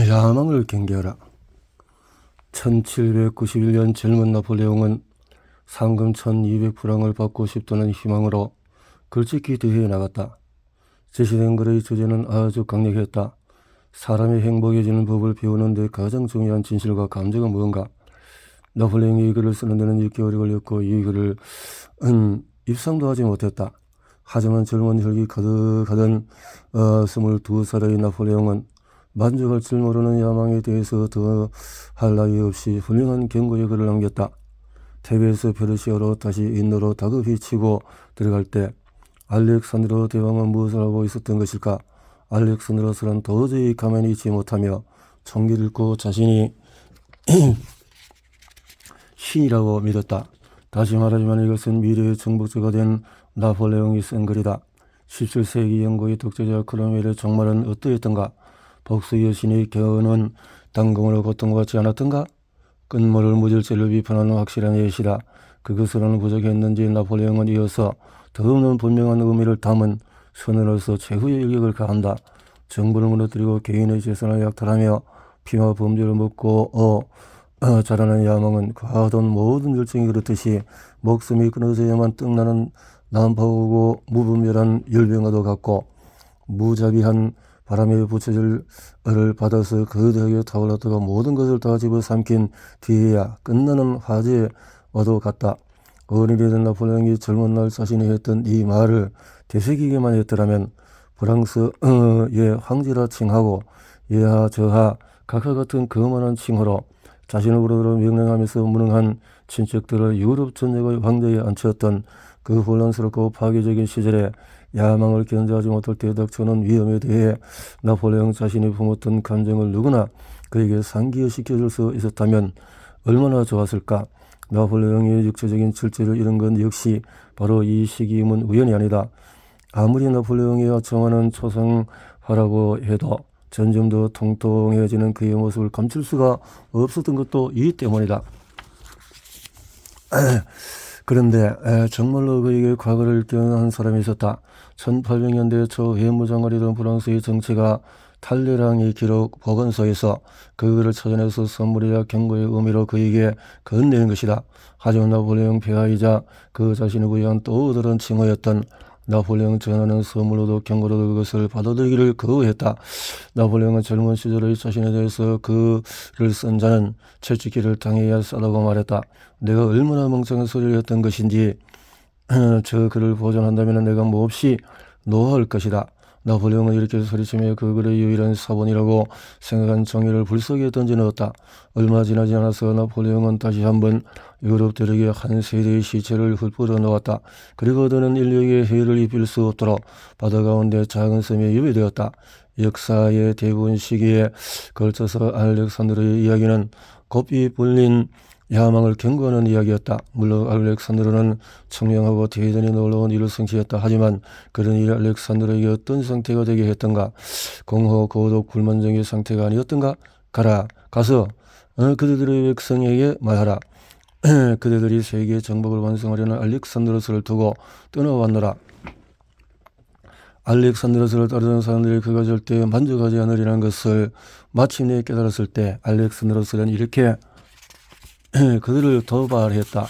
야망을 경계하라. 1791년 젊은 나폴레옹은 상금 1200프랑을 받고 싶다는 희망으로 글짓기 대회에 나갔다. 제시된 글의 주제는 아주 강력했다. 사람이 행복해지는 법을 배우는 데 가장 중요한 진실과 감정은 무언가. 나폴레옹이 이 글을 쓰는 데는 6개월이 걸렸고 이 글을 입상도 하지 못했다. 하지만 젊은 혈기 가득하던 22살의 나폴레옹은 만족할 줄 모르는 야망에 대해서 더 할 나위 없이 훌륭한 경고의 글을 남겼다. 테베에서 페르시아로 다시 인도로 다급히 치고 들어갈 때 알렉산드로 대왕은 무엇을 하고 있었던 것일까? 알렉산드로스는 도저히 가만히 있지 못하며 총기를 고 자신이 신이라고 믿었다. 다시 말하지만 이것은 미래의 정복자가 된 나폴레옹이 쓴 글이다. 17세기 영국의 독재자 크롬웰의 종말은 어떠했던가? 복수 여신의 겨우는 당금으로 고통받지 않았던가? 끝모를 무질서를 비판하는 확실한 예시다. 그것으로는 부족했는지 나폴레옹은 이어서 더없는 분명한 의미를 담은 선언으로서 최후의 일격을 가한다. 정부를 무너뜨리고 개인의 재산을 약탈하며 피와 범죄를 먹고 자라는 야망은 과하던 모든 열정이 그렇듯이 목숨이 끊어져야만 떡나는 난파오고 무분별한 열병과도 같고 무자비한 바람에 부채질을 받아서 거대하게 타올랐다가 모든 것을 다 집어삼킨 뒤에야 끝나는 화재와도 같다. 어른이 된 나폴레옹이 젊은 날 자신이 했던 이 말을 되새기기만 했더라면 프랑스의 황제라 칭하고 예하 저하 각하 같은 거만한 칭호로 자신을 우러러 명령하면서 무능한 친척들을 유럽 전역의 황제에 앉혔던 그 혼란스럽고 파괴적인 시절에 야망을 견제하지 못할 때 닥쳐오는 위험에 대해 나폴레옹 자신이 품었던 감정을 누구나 그에게 상기시켜줄 수 있었다면 얼마나 좋았을까. 나폴레옹의 육체적인 철제를 잃은 건 역시 바로 이 시기임은 우연이 아니다. 아무리 나폴레옹이 아첨하는 초상화라고 해도 점점 더 통통해지는 그의 모습을 감출 수가 없었던 것도 이 때문이다. 그런데 정말로 그에게 과거를 깨어난 사람이 있었다. 1800년대 초 해무장관이던 프랑스의 정치가 탈레랑의 기록 보건소에서 그 글을 찾아내서 선물이자 경고의 의미로 그에게 건네는 것이다. 하지만 나폴레옹 폐하이자 그 자신을 부여한 또 다른 칭호였던 나폴레옹 전하는 선물로도 경고로도 그것을 받아들이기를 거부했다. 나폴레옹은 젊은 시절의 자신에 대해서 그를 쓴 자는 채찍기를 당해야 싸다고 말했다. 내가 얼마나 멍청한 소리를 했던 것인지 저 글을 보존한다면 내가 몹시 노할 것이다. 나폴레옹은 이렇게 소리치며 그 글의 유일한 사본이라고 생각한 종이를 불속에 던져넣었다. 얼마 지나지 않아서 나폴레옹은 다시 한번 유럽 대륙에 한 세대의 시체를 흩뿌려 놓았다. 그리고 그는 인류에게 해를 입힐 수 없도록 바다 가운데 작은 섬에 유배되었다. 역사의 대부분 시기에 걸쳐서 알렉산드로의 이야기는 곱이 불린 야망을 경고하는 이야기였다. 물론 알렉산드로는 청명하고 대단히 놀라운 일을 성취했다. 하지만 그런 일이 알렉산드로에게 어떤 상태가 되게 했던가? 공허, 고독, 불만정의 상태가 아니었던가? 가서 그들의 백성에게 말하라. 그들이 세계 정복을 완성하려는 알렉산드로스를 두고 떠나왔노라. 알렉산드로스를 따르던 사람들이 그가 절대 만족하지 않으리라는 것을 마침내 깨달았을 때 알렉산드로스는 이렇게 그들을 도발했다.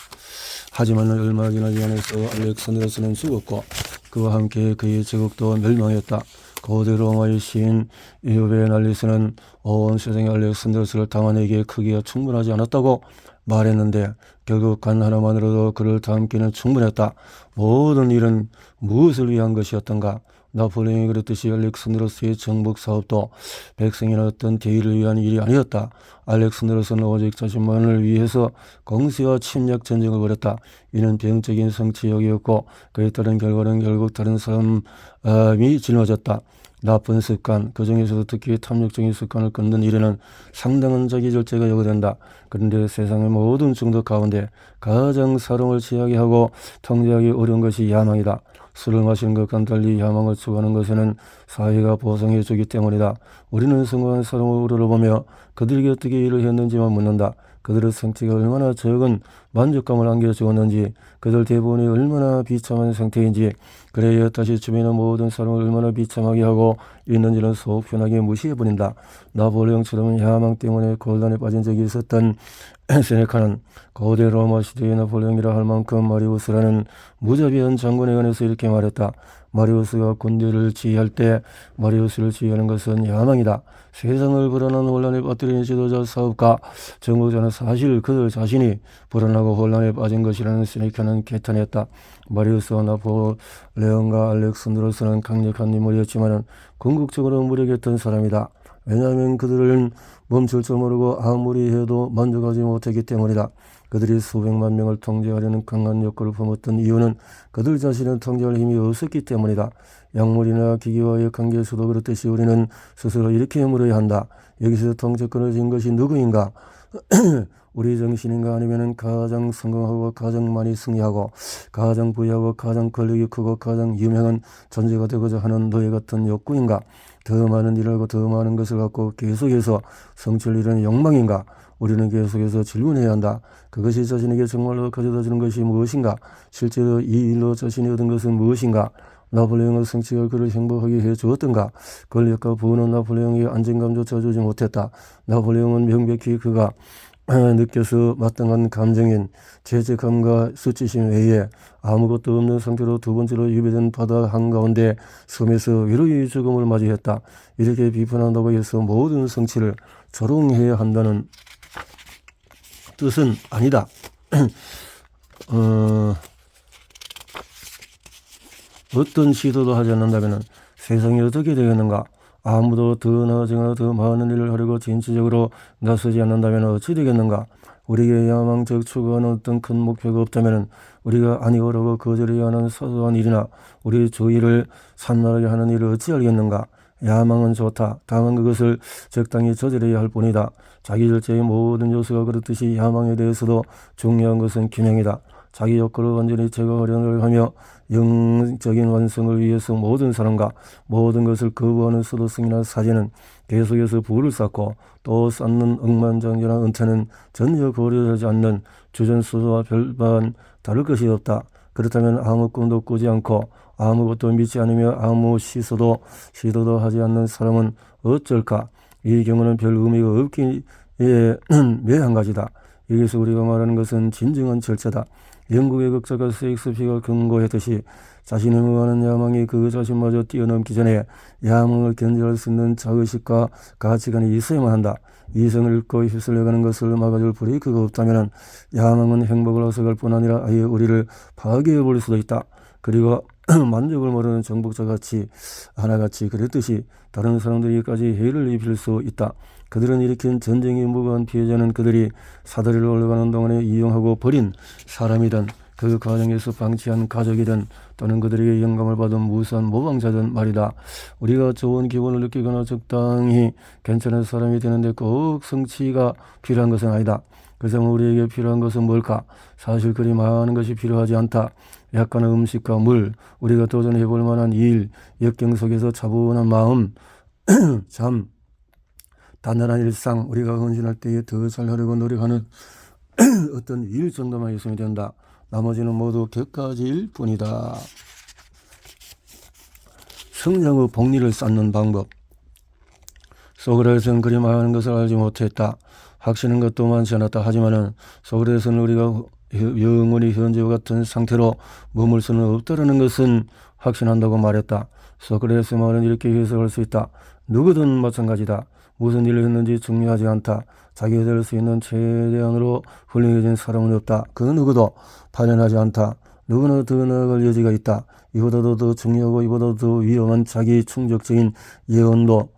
하지만 얼마 지나지 않아서 알렉산드로스는 죽었고 그와 함께 그의 제국도 멸망했다. 고대 로마의 시인 유베날리스는 온 세상의 알렉산드로스를 담아내기에 크기가 충분하지 않았다고 말했는데 결국 간 하나만으로도 그를 담기는 충분했다. 모든 일은 무엇을 위한 것이었던가? 나폴레옹이 그랬듯이 알렉산드로스의 정복 사업도 백성이나 어떤 대의를 위한 일이 아니었다. 알렉산드로스는 오직 자신만을 위해서 공세와 침략 전쟁을 벌였다. 이는 병적인 성취욕이었고 그에 따른 결과는 결국 다른 사람이 짊어졌다. 나쁜 습관, 그 중에서도 특히 탐욕적인 습관을 끊는 일에는 상당한 자기 절제가 요구된다. 그런데 세상의 모든 중독 가운데 가장 사람을 취하게 하고 통제하기 어려운 것이 야망이다. 술을 마시는 것과는 달리 야망을 추구하는 것에는 사회가 보상해 주기 때문이다. 우리는 성공한 사람을 우러러보며 그들에게 어떻게 일을 했는지만 묻는다. 그들의 생태가 얼마나 적은 만족감을 안겨주었는지, 그들 대부분이 얼마나 비참한 상태인지, 그래야 다시 주변의 모든 사람을 얼마나 비참하게 하고 있는지는 속편하게 무시해버린다. 나폴레옹처럼 야망 때문에 곤란에 빠진 적이 있었던 세네카는 고대 로마 시대의 나폴레옹이라 할 만큼 마리우스라는 무자비한 장군에 관해서 이렇게 말했다. 마리우스가 군대를 지휘할 때 마리우스를 지휘하는 것은 야망이다. 세상을 불안한 혼란에 빠뜨리는 지도자, 사업가, 정부자는 사실 그들 자신이 불안하고 혼란에 빠진 것이라는 세네카는 개탄했다. 마리우스와 나폴레옹과 알렉산드로스는 강력한 인물이었지만 궁극적으로 무력했던 사람이다. 왜냐하면 그들은 멈출 줄 모르고 아무리 해도 만족하지 못했기 때문이다. 그들이 수백만 명을 통제하려는 강한 욕구를 품었던 이유는 그들 자신을 통제할 힘이 없었기 때문이다. 약물이나 기계와의 관계에서도 그렇듯이 우리는 스스로 이렇게 물어야 한다. 여기서 통제권을 쥔 것이 누구인가? 우리 정신인가? 아니면 가장 성공하고 가장 많이 승리하고 가장 부유하고 가장 권력이 크고 가장 유명한 존재가 되고자 하는 너희 같은 욕구인가? 더 많은 일을 하고 더 많은 것을 갖고 계속해서 성취를 이루는 욕망인가? 우리는 계속해서 질문해야 한다. 그것이 자신에게 정말로 가져다주는 것이 무엇인가? 실제로 이 일로 자신이 얻은 것은 무엇인가? 나폴레옹의 성취가 그를 행복하게 해주었던가? 권력과 부는 나폴레옹에게 안정감조차 주지 못했다. 나폴레옹은 명백히 그가 느껴서 마땅한 감정인 죄책감과 수치심 외에 아무것도 없는 상태로 두 번째로 유배된 바다 한가운데 섬에서 위로의 죽음을 맞이했다. 이렇게 비판한다고 해서 모든 성취를 조롱해야 한다는 뜻은 아니다. 어떤 시도도 하지 않는다면 세상이 어떻게 되겠는가? 아무도 더 나아지거나 더 많은 일을 하려고 진취적으로 나서지 않는다면 어찌 되겠는가? 우리에게 야망적 추구하는 어떤 큰 목표가 없다면 우리가 아니오라고 거절해야 하는 사소한 일이나 우리 주의를 산만하게 하는 일을 어찌 알겠는가? 야망은 좋다. 다만 그것을 적당히 조절해야 할 뿐이다. 자기 절제의 모든 요소가 그렇듯이 야망에 대해서도 중요한 것은 균형이다. 자기 욕구를 완전히 제거하려고 하며 영적인 완성을 위해서 모든 사람과 모든 것을 거부하는 수도승이나 사제는 계속해서 부를 쌓고 또 쌓는 억만장자나 은퇴는 전혀 고려하지 않는 주전수도와 별반 다를 것이 없다. 그렇다면 아무 꿈도 꾸지 않고 아무것도 믿지 않으며 아무 시도도 하지 않는 사람은 어쩔까? 이 경우는 별 의미가 없기에 묘한 가지다. 여기서 우리가 말하는 것은 진정한 절차다. 영국의 극작가 셰익스피어가 경고했듯이 자신이 응하는 야망이 그 자신마저 뛰어넘기 전에 야망을 견제할 수 있는 자의식과 가치관이 있어야만 한다. 이성을 잃고 휩쓸려가는 것을 막아줄 브레이크가 없다면 야망은 행복을 앗아갈 뿐 아니라 아예 우리를 파괴해버릴 수도 있다. 그리고 만족을 모르는 정복자같이 하나같이 그랬듯이 다른 사람들에게까지 해를 입힐 수 있다. 그들은 일으킨 전쟁의 무고한 피해자는 그들이 사다리를 올라가는 동안에 이용하고 버린 사람이든 그 과정에서 방치한 가족이든 또는 그들에게 영감을 받은 무수한 모방자든 말이다. 우리가 좋은 기분을 느끼거나 적당히 괜찮은 사람이 되는데 꼭 성취가 필요한 것은 아니다. 그래서 우리에게 필요한 것은 뭘까? 사실 그리 많은 것이 필요하지 않다. 약간의 음식과 물, 우리가 도전해 볼 만한 일, 역경 속에서 차분한 마음, 잠, 단단한 일상, 우리가 헌신할 때에 더 잘하려고 노력하는 어떤 일 정도만 있으면 된다. 나머지는 모두 격가지일 뿐이다. 성장의 복리를 쌓는 방법. 소크라테스는 그리 많은 것을 알지 못했다. 확신한 것도 많지 않았다. 하지만은 소크라테스는 우리가 영원히 현재와 같은 상태로 머물 수는 없다는 것은 확신한다고 말했다. 소크라테스의 말은 이렇게 해석할 수 있다. 누구든 마찬가지다. 무슨 일을 했는지 중요하지 않다. 자기가 될 수 있는 최대한으로 훌륭해진 사람은 없다. 그 누구도 파련하지 않다. 누구나 더 나아갈 여지가 있다. 이보다도 더 중요하고 이보다도 더 위험한 자기 충족적인 예언도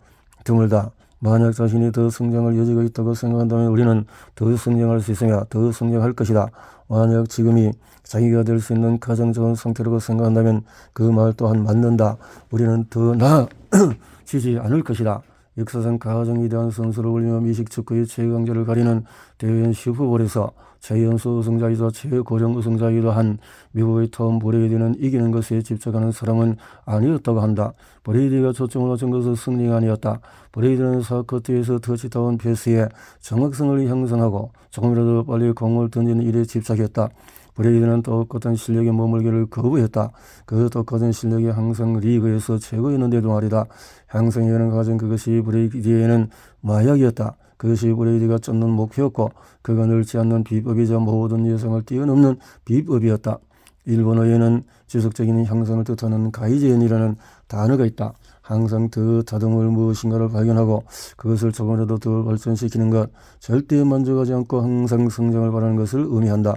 드물다. 만약 자신이 더 성장할 여지가 있다고 생각한다면 우리는 더 성장할 수 있으며 더 성장할 것이다. 만약 지금이 자기가 될 수 있는 가장 좋은 상태라고 생각한다면 그 말 또한 맞는다. 우리는 더 나아지지 않을 것이다. 역사상 가장 위대한 선수를 올리며 미식 축구의 최강자를 가리는 대회인 슈퍼볼에서 최연소 우승자이자 최고령 우승자이기도 한 미국의 톰 브레이디는 이기는 것에 집착하는 사람은 아니었다고 한다. 브레이디가 초점을 맞춘 것은 승리가 아니었다. 브레이디는 사커트에서 터치다운 패스의 정확성을 형성하고 조금이라도 빨리 공을 던지는 일에 집착했다. 브레이디는 똑같은 실력에 머물기를 거부했다. 그 똑같은 실력이 항상 리그에서 최고였는데도 말이다. 향상해가는 과정, 그것이 브레이디에는 마약이었다. 그것이 브레이디가 쫓는 목표였고 그가 늘지 않는 비법이자 모든 예상을 뛰어넘는 비법이었다. 일본어에는 지속적인 향상을 뜻하는 가이젠이라는 단어가 있다. 항상 더 다듬을 무엇인가를 발견하고 그것을 조금이라도 더 발전시키는 것, 절대 만족하지 않고 항상 성장을 바라는 것을 의미한다.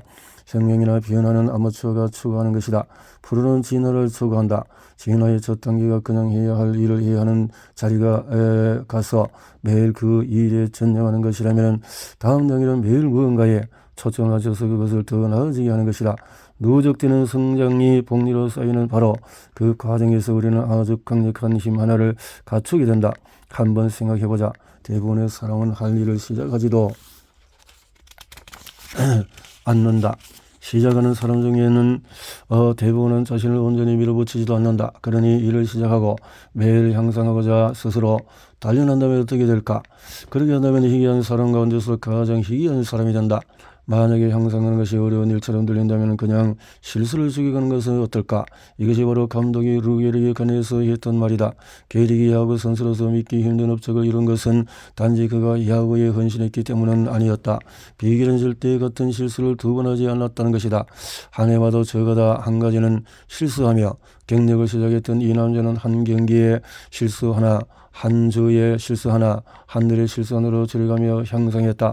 혁명이나 변화는 아마추어가 추구하는 것이다. 프로는 진화를 추구한다. 진화의 첫 단계가 그냥 해야 할 일을 해야 하는 자리가 가서 매일 그 일에 전념하는 것이라면 다음 단계는 매일 무언가에 초점을 맞춰서 그것을 더 나아지게 하는 것이다. 누적되는 성장이 복리로 쌓이는 바로 그 과정에서 우리는 아주 강력한 힘 하나를 갖추게 된다. 한번 생각해보자. 대부분의 사람은 할 일을 시작하지도 않는다. 시작하는 사람 중에는 대부분은 자신을 온전히 밀어붙이지도 않는다. 그러니 일을 시작하고 매일 향상하고자 스스로 단련한다면 어떻게 될까? 그렇게 한다면 희귀한 사람 가운데서 가장 희귀한 사람이 된다. 만약에 향상하는 것이 어려운 일처럼 들린다면 그냥 실수를 죽여가는 것은 어떨까? 이것이 바로 감독이 루게릭에 관해서 했던 말이다. 게릭이 야구 선수로서 믿기 힘든 업적을 이룬 것은 단지 그가 야구에 헌신했기 때문은 아니었다. 비결은 절대 같은 실수를 두 번 하지 않았다는 것이다. 한 해마다 적어도 한 가지는 실수하며 경력을 시작했던 이 남자는 한 경기에 실수 하나, 한 주에 실수 하나, 한 달에 실수 하나로 줄여가며 향상했다.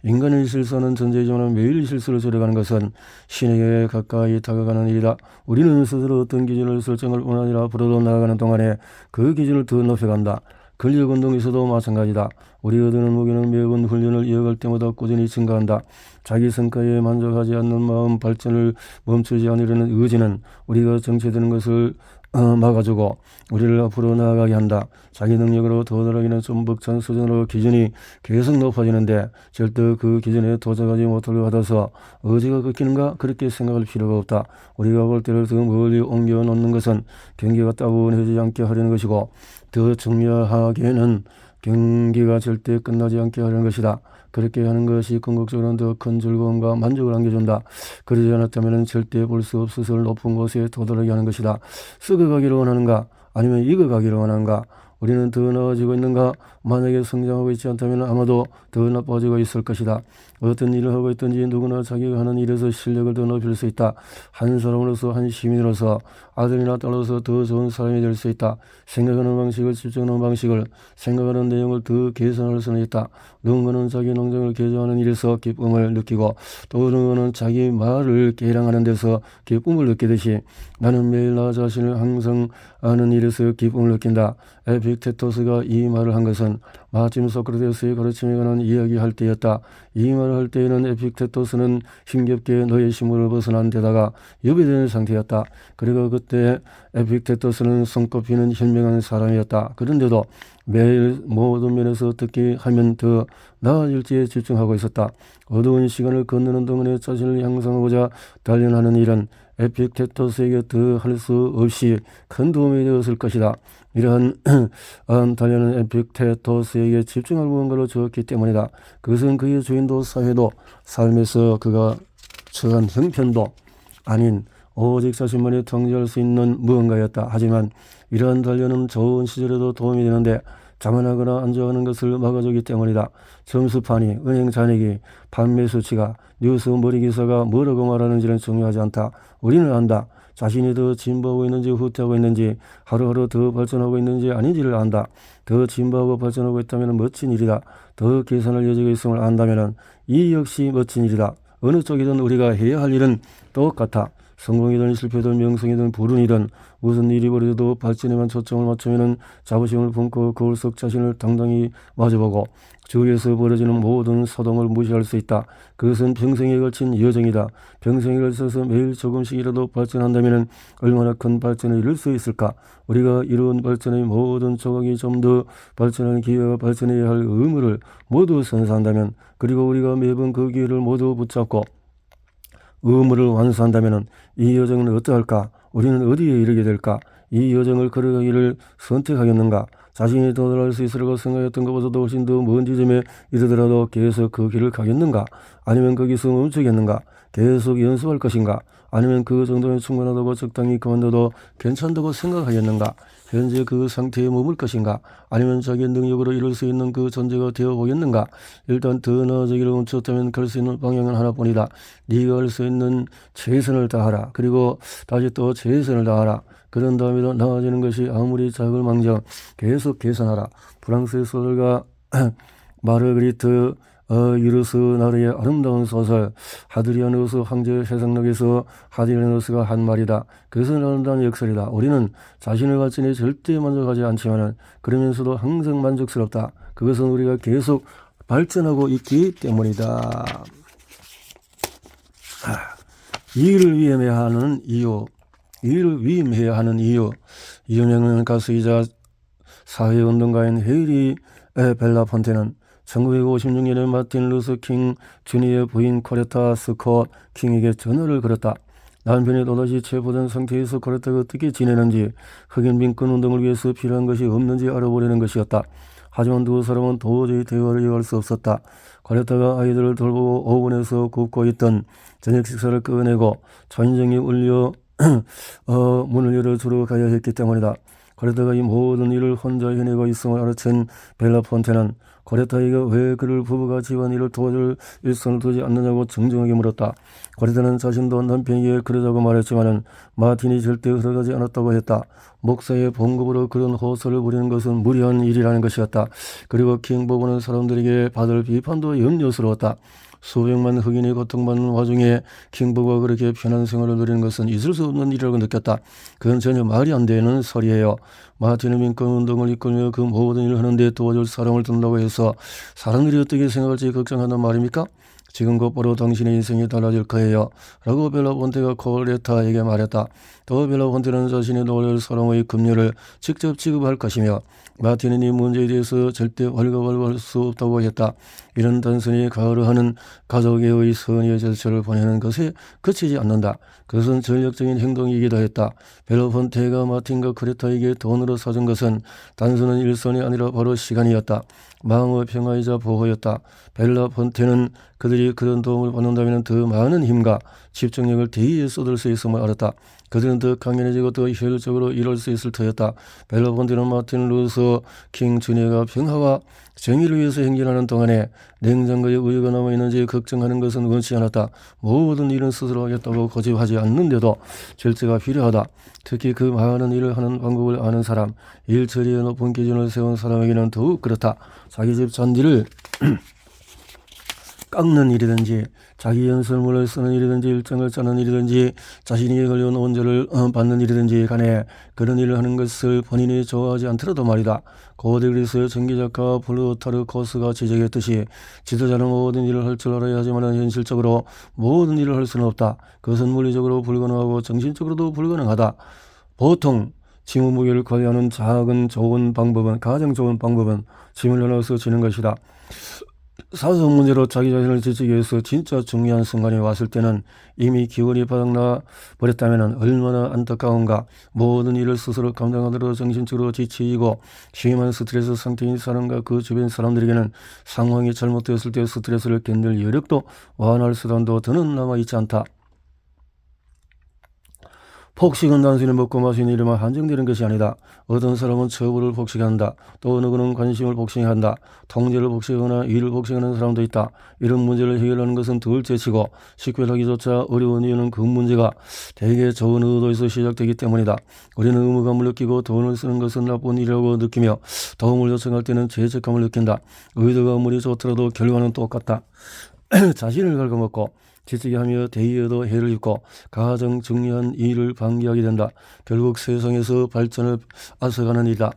인간의 실수는 존재이지만 매일 실수를 줄여가는 것은 신에게 가까이 다가가는 일이다. 우리는 스스로 어떤 기준을 설정을 원하니라 앞으로도 나아가는 동안에 그 기준을 더 높여간다. 근력 운동에서도 마찬가지다. 우리 얻는 무게는 매번 훈련을 이어갈 때마다 꾸준히 증가한다. 자기 성과에 만족하지 않는 마음 발전을 멈추지 않으려는 의지는 우리가 정체되는 것을 막아주고 우리를 앞으로 나아가게 한다. 자기 능력으로 도달하기는 좀 벅찬 수준으로 기준이 계속 높아지는데 절대 그 기준에 도착하지 못하려 하다서 의지가 꺾이는가? 그렇게 생각할 필요가 없다. 우리가 볼 때를 더 멀리 옮겨 놓는 것은 경기가 따분해지지 않게 하려는 것이고 더 중요하게는 경기가 절대 끝나지 않게 하려는 것이다. 그렇게 하는 것이 궁극적으로는 더 큰 즐거움과 만족을 안겨준다. 그러지 않았다면 절대 볼 수 없어서 높은 곳에 도달하게 하는 것이다. 썩어가기를 원하는가? 아니면 익어가기를 원하는가? 우리는 더 나아지고 있는가? 만약에 성장하고 있지 않다면 아마도 더 나빠지고 있을 것이다. 어떤 일을 하고 있든지 누구나 자기가 하는 일에서 실력을 더 높일 수 있다. 한 사람으로서, 한 시민으로서, 아들이나 딸로서 더 좋은 사람이 될 수 있다. 생각하는 방식을, 집중하는 방식을, 생각하는 내용을 더 개선할 수는 있다. 누군가는 자기 농장을 개조하는 일에서 기쁨을 느끼고 또 누군가는 자기 말을 개량하는 데서 기쁨을 느끼듯이 나는 매일 나 자신을 항상 아는 일에서 기쁨을 느낀다. 에픽테토스가 이 말을 한 것은 마침 소크라테스의 가르침에 관한 이야기할 때였다. 이 말을 할 때에는 에픽테토스는 힘겹게 너의 식물을 벗어난 데다가 여비되는 상태였다. 그리고 그때 에픽테토스는 손꼽히는 현명한 사람이었다. 그런데도 매일 모든 면에서 어떻게 하면 더 나아질지에 집중하고 있었다. 어두운 시간을 건너는 동안에 자신을 향상하고자 단련하는 일은 에픽테토스에게 더 할 수 없이 큰 도움이 되었을 것이다. 이러한 단련은 에픽테토스에게 집중할 무언가를 주었기 때문이다. 그것은 그의 주인도 사회도 삶에서 그가 처한 형편도 아닌 오직 자신만이 통제할 수 있는 무언가였다. 하지만 이러한 단련은 좋은 시절에도 도움이 되는데 자만하거나 안주하는 것을 막아주기 때문이다. 점수판이, 은행 잔액이, 판매 수치가, 뉴스 머리 기사가 뭐라고 말하는지는 중요하지 않다. 우리는 안다. 자신이 더 진보하고 있는지 후퇴하고 있는지 하루하루 더 발전하고 있는지 아닌지를 안다. 더 진보하고 발전하고 있다면 멋진 일이다. 더 개선할 여지가 있음을 안다면 이 역시 멋진 일이다. 어느 쪽이든 우리가 해야 할 일은 똑같아. 성공이든 실패든 명성이든 불운이든 무슨 일이 벌어져도 발전에만 초점을 맞추면 자부심을 품고 거울 속 자신을 당당히 마주보고 주위에서 벌어지는 모든 소동을 무시할 수 있다. 그것은 평생에 걸친 여정이다. 평생에 걸쳐서 매일 조금씩이라도 발전한다면 얼마나 큰 발전을 이룰 수 있을까? 우리가 이룬 발전의 모든 조각이 좀 더 발전하는 기회와 발전해야 할 의무를 모두 선사한다면, 그리고 우리가 매번 그 기회를 모두 붙잡고 의무를 완수한다면 이 여정은 어떠할까? 우리는 어디에 이르게 될까? 이 여정을 걸어가기를 선택하겠는가? 자신이 도달할 수 있으라고 생각했던 것보다도 훨씬 더 먼 지점에 이르더라도 계속 그 길을 가겠는가? 아니면 거기서 멈추겠는가? 계속 연습할 것인가? 아니면 그 정도면 충분하다고 적당히 그만둬도 괜찮다고 생각하겠는가? 현재 그 상태에 머물 것인가? 아니면 자기 능력으로 이룰 수 있는 그 존재가 되어보겠는가? 일단 더 나아지기를 멈췄다면 갈 수 있는 방향은 하나뿐이다. 네가 할 수 있는 최선을 다하라. 그리고 다시 또 최선을 다하라. 그런 다음에도 나아지는 것이 아무리 작을 망정 계속 개선하라. 프랑스의 소설가 마르그리트 유르스 나르의 아름다운 소설 하드리아누스 황제의 회상록에서 하드리아누스가 한 말이다. 그것은 아름다운 역설이다. 우리는 자신의 발전에 절대 만족하지 않지만 그러면서도 항상 만족스럽다. 그것은 우리가 계속 발전하고 있기 때문이다. 이를 위임해야 하는 이유. 이를 위임해야 하는 이유. 유명한 가수이자 사회운동가인 헤이리 벨라폰테는 1956년에 마틴 루스 킹 주니어의 부인 코레타 스콧 킹에게 전화를 걸었다. 남편이 또다시 체포된 상태에서 코레타가 어떻게 지내는지, 흑인 민권 운동을 위해서 필요한 것이 없는지 알아보려는 것이었다. 하지만 두 사람은 도저히 대화를 이어갈 수 없었다. 코레타가 아이들을 돌보고 오븐에서 굽고 있던 저녁 식사를 꺼내고 초인종이 울려 문을 열어 주러 가야 했기 때문이다. 코레타가 이 모든 일을 혼자 해내고 있음을 알아챈 벨라폰테는 코레타에게 왜 그를 부부가 집안일을 도와줄 일손을 두지 않느냐고 정중하게 물었다. 코레타는 자신도 남편에게 그러자고 말했지만 마틴이 절대 허락하지 않았다고 했다. 목사의 봉급으로 그런 호소를 부리는 것은 무리한 일이라는 것이었다. 그리고 킹 부부는 사람들에게 받을 비판도 염려스러웠다. 수백만 흑인이 고통받는 와중에 킹 부부가 그렇게 편한 생활을 누리는 것은 있을 수 없는 일이라고 느꼈다. 그건 전혀 말이 안 되는 소리예요. 마틴의 민권운동을 이끌며 그 모든 일을 하는데 도와줄 사람을 둔다고 해서 사람들이 어떻게 생각할지 걱정한단 말입니까? 지금 곧바로 당신의 인생이 달라질 거예요. 라고 벨라폰테가 코레타에게 말했다. 또 벨라폰테는 자신이 도와줄 사람의 급료를 직접 지급할 것이며 마틴은 이 문제에 대해서 절대 왈가왈부할 수 없다고 했다. 이런 단순히 가르하는 가족의 선의의 절차를 보내는 것에 그치지 않는다. 그것은 전략적인 행동이기도 했다. 벨라폰테가 마틴과 코레타에게 돈으로 사준 것은 단순한 일손이 아니라 바로 시간이었다. 마음의 평화이자 보호였다. 벨라폰테는 그들이 그런 도움을 받는다면 더 많은 힘과 집중력을 대의에 쏟을 수 있음을 알았다. 그들은 더 강연해지고 더 효율적으로 일할 수 있을 터였다. 벨라폰테는 마틴 루서 킹 주니어가 평화와 정의를 위해서 행진하는 동안에 냉장고에 우유가 남아있는지 걱정하는 것은 원치 않았다. 모든 일은 스스로 하겠다고 고집하지 않는데도 절제가 필요하다. 특히 그 많은 일을 하는 방법을 아는 사람, 일 처리에 높은 기준을 세운 사람에게는 더욱 그렇다. 자기 집 잔디를 깎는 일이든지 자기 연설문을 쓰는 일이든지 일정을 짜는 일이든지 자신이 걸려온 원조를 받는 일이든지 간에 그런 일을 하는 것을 본인이 좋아하지 않더라도 말이다. 고대 그리스의 전기작가 플루타르코스가 지적했듯이 지도자는 모든 일을 할 줄 알아야 하지만 현실적으로 모든 일을 할 수는 없다. 그것은 물리적으로 불가능하고 정신적으로도 불가능하다. 보통 짐의 무게를 관리하는 가장 좋은 방법은 짐을 나눠서 지는 것이다. 사소한 문제로 자기 자신을 지치기 위해서 진짜 중요한 순간이 왔을 때는 이미 기운이 바닥나 버렸다면 얼마나 안타까운가. 모든 일을 스스로 감당하느라 정신적으로 지치고 심한 스트레스 상태인 사람과 그 주변 사람들에게는 상황이 잘못되었을 때 스트레스를 견딜 여력도 완화할 수단도 더는 남아있지 않다. 폭식은 단순히 먹고 마시는 일에만 한정되는 것이 아니다. 어떤 사람은 처부를 복식한다. 또 어느 그는 관심을 복식한다. 통제를 복식하거나 일을 복식하는 사람도 있다. 이런 문제를 해결하는 것은 둘째치고 식별하기조차 어려운 이유는 그 문제가 대개 좋은 의도에서 시작되기 때문이다. 우리는 의무감을 느끼고 돈을 쓰는 것은 나쁜 일이라고 느끼며 도움을 요청할 때는 죄책감을 느낀다. 의도가 아무리 좋더라도 결과는 똑같다. 자신을 갉아먹고 지치게 하며 대의에도 해를 입고 가장 중요한 일을 방기하게 된다. 결국 세상에서 발전을 앗아가는 일이다.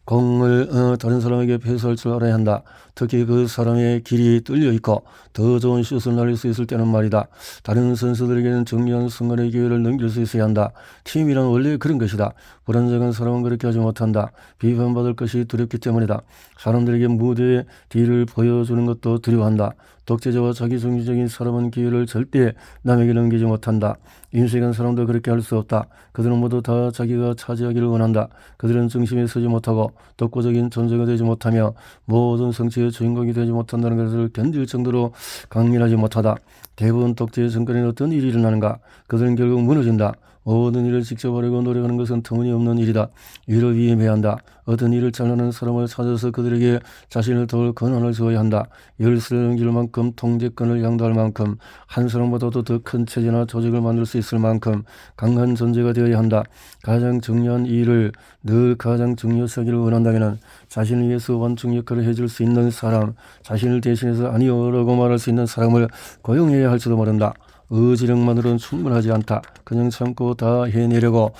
공을 다른 사람에게 패스할 줄 알아야 한다. 특히 그 사람의 길이 뚫려 있고 더 좋은 슛을 날릴 수 있을 때는 말이다. 다른 선수들에게는 중요한 순간의 기회를 넘길 수 있어야 한다. 팀이란 원래 그런 것이다. 불안정한 사람은 그렇게 하지 못한다. 비판받을 것이 두렵기 때문이다. 사람들에게 무대에 뒤를 보여주는 것도 두려워한다. 독재자와 자기중심적인 사람은 기회를 절대 남에게 넘기지 못한다. 인식한 사람도 그렇게 할 수 없다. 그들은 모두 다 자기가 차지하기를 원한다. 그들은 중심에 서지 못하고 독보적인 존재가 되지 못하며 모든 성취의 주인공이 되지 못한다는 것을 견딜 정도로 강렬하지 못하다. 대부분 독재 정권에는 어떤 일이 일어나는가? 그들은 결국 무너진다. 모든 일을 직접 하려고 노력하는 것은 터무니없는 일이다. 이를 위임해야 한다. 어떤 일을 잘하는 사람을 찾아서 그들에게 자신을 도울 권한을 주어야 한다. 열쇠를 넘길 만큼 통제권을 양도할 만큼 한 사람보다도 더 큰 체제나 조직을 만들 수 있을 만큼 강한 존재가 되어야 한다. 가장 중요한 일을 늘 가장 중요시하기를 원한다면 자신을 위해서 완충 역할을 해줄 수 있는 사람, 자신을 대신해서 아니요라고 말할 수 있는 사람을 고용해야 할지도 모른다. 의지력만으로는 충분하지 않다. 그냥 참고 다 해내려고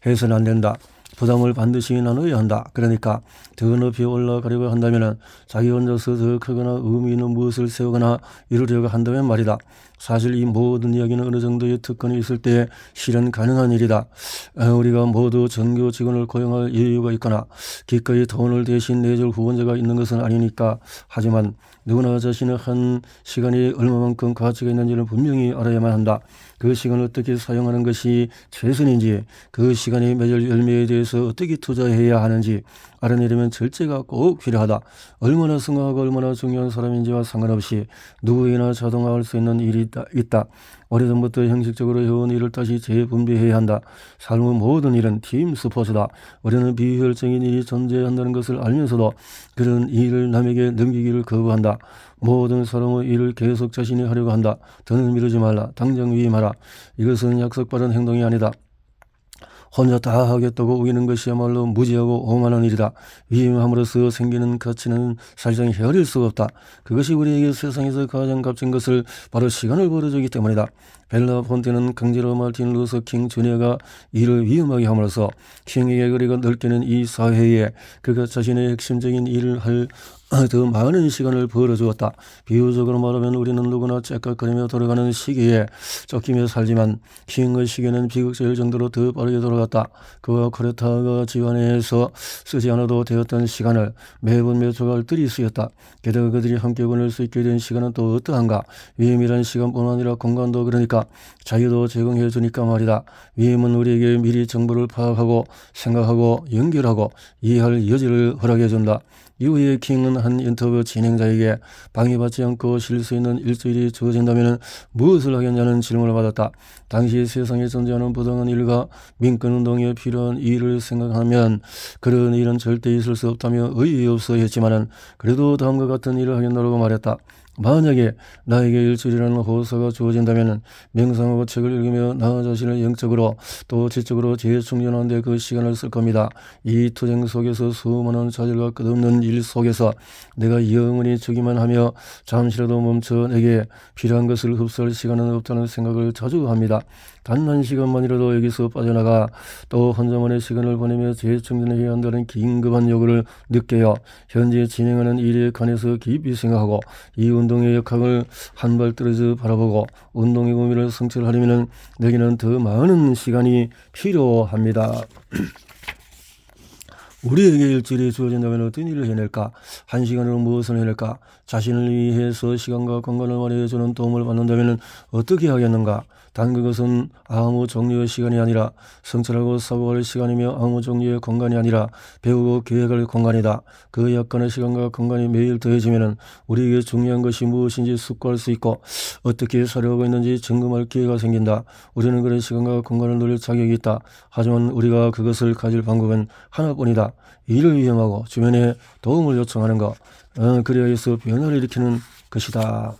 해서는 안 된다. 부담을 반드시 나눠야 한다. 그러니까 더 높이 올라가려고 한다면 자기 혼자서 더 크거나 의미 있는 무엇을 세우거나 이루려고 한다면 말이다. 사실 이 모든 이야기는 어느 정도의 특권이 있을 때 실현 가능한 일이다. 우리가 모두 정규 직원을 고용할 여유가 있거나 기꺼이 돈을 대신 내줄 후원자가 있는 것은 아니니까. 하지만 누구나 자신의 한 시간이 얼마만큼 가치가 있는지를 분명히 알아야만 한다. 그 시간을 어떻게 사용하는 것이 최선인지, 그 시간이 맺을 열매에 대해서 어떻게 투자해야 하는지 알아내려면 절제가 꼭 필요하다. 얼마나 성공하고 얼마나 중요한 사람인지와 상관없이 누구에나 자동화할 수 있는 일이 있다. 오래전부터 형식적으로 해온 일을 다시 재분배해야 한다. 삶의 모든 일은 팀 스포츠다. 우리는 비효율적인 일이 존재한다는 것을 알면서도 그런 일을 남에게 넘기기를 거부한다. 모든 사람의 일을 계속 자신이 하려고 한다. 더는 미루지 말라. 당장 위임하라. 이것은 약속받은 행동이 아니다. 혼자 다 하겠다고 우기는 것이야말로 무지하고 오만한 일이다. 위임함으로써 생기는 가치는 사실상 헤아릴 수가 없다. 그것이 우리에게 세상에서 가장 값진 것을 바로 시간을 벌어주기 때문이다. 벨라 폰테는 강제로 마틴 루서 킹 주니어가 일을 위험하게 함으로써 킹에게 거리가 넓게는 이 사회에 그가 자신의 핵심적인 일을 할 더 많은 시간을 벌어주었다. 비유적으로 말하면 우리는 누구나 째깍거리며 돌아가는 시기에 쫓기며 살지만 킹의 시계는 비극적일 정도로 더 빠르게 돌아갔다. 그와 코레타가 집안에서 쓰지 않아도 되었던 시간을 매번 몇 조각 들이 쓰였다. 게다가 그들이 함께 보낼 수 있게 된 시간은 또 어떠한가? 위임이란 시간뿐만 아니라 공간도 그러니까 자유도 제공해 주니까 말이다. 위임은 우리에게 미리 정보를 파악하고 생각하고 연결하고 이해할 여지를 허락해 준다. 이후에 킹은 한 인터뷰 진행자에게 방해받지 않고 쉴 수 있는 일주일이 주어진다면 무엇을 하겠냐는 질문을 받았다. 당시 세상에 존재하는 부당한 일과 민권운동에 필요한 일을 생각하면 그런 일은 절대 있을 수 없다며 의의 없어 했지만은 그래도 다음과 같은 일을 하겠다고 말했다. 만약에 나에게 일주일이라는 호소가 주어진다면 명상하고 책을 읽으며 나 자신을 영적으로 또 지적으로 재충전하는 데 그 시간을 쓸 겁니다. 이 투쟁 속에서 수많은 좌절과 끝없는 일 속에서 내가 영원히 주기만 하며 잠시라도 멈춰 내게 필요한 것을 흡수할 시간은 없다는 생각을 자주 합니다. 단 한 시간만이라도 여기서 빠져나가 또 혼자만의 시간을 보내며 재충전해야 한다는 긴급한 요구를 느껴요. 현재 진행하는 일에 관해서 깊이 생각하고 이 운동의 역학을 한 발 떨어져 바라보고 운동의 의미를 성취하려면 내게는 더 많은 시간이 필요합니다. 우리에게 일주일이 주어진다면 어떤 일을 해낼까? 한 시간으로 무엇을 해낼까? 자신을 위해서 시간과 공간을 마련해주는 도움을 받는다면 어떻게 하겠는가? 단 그것은 아무 종류의 시간이 아니라 성찰하고 사고할 시간이며 아무 종류의 공간이 아니라 배우고 계획할 공간이다. 그 약간의 시간과 공간이 매일 더해지면 우리에게 중요한 것이 무엇인지 숙고할 수 있고 어떻게 살아가고 있는지 점검할 기회가 생긴다. 우리는 그런 시간과 공간을 누릴 자격이 있다. 하지만 우리가 그것을 가질 방법은 하나뿐이다. 일을 위험하고 주변에 도움을 요청하는 것, 그래야 해서 변화를 일으키는 것이다.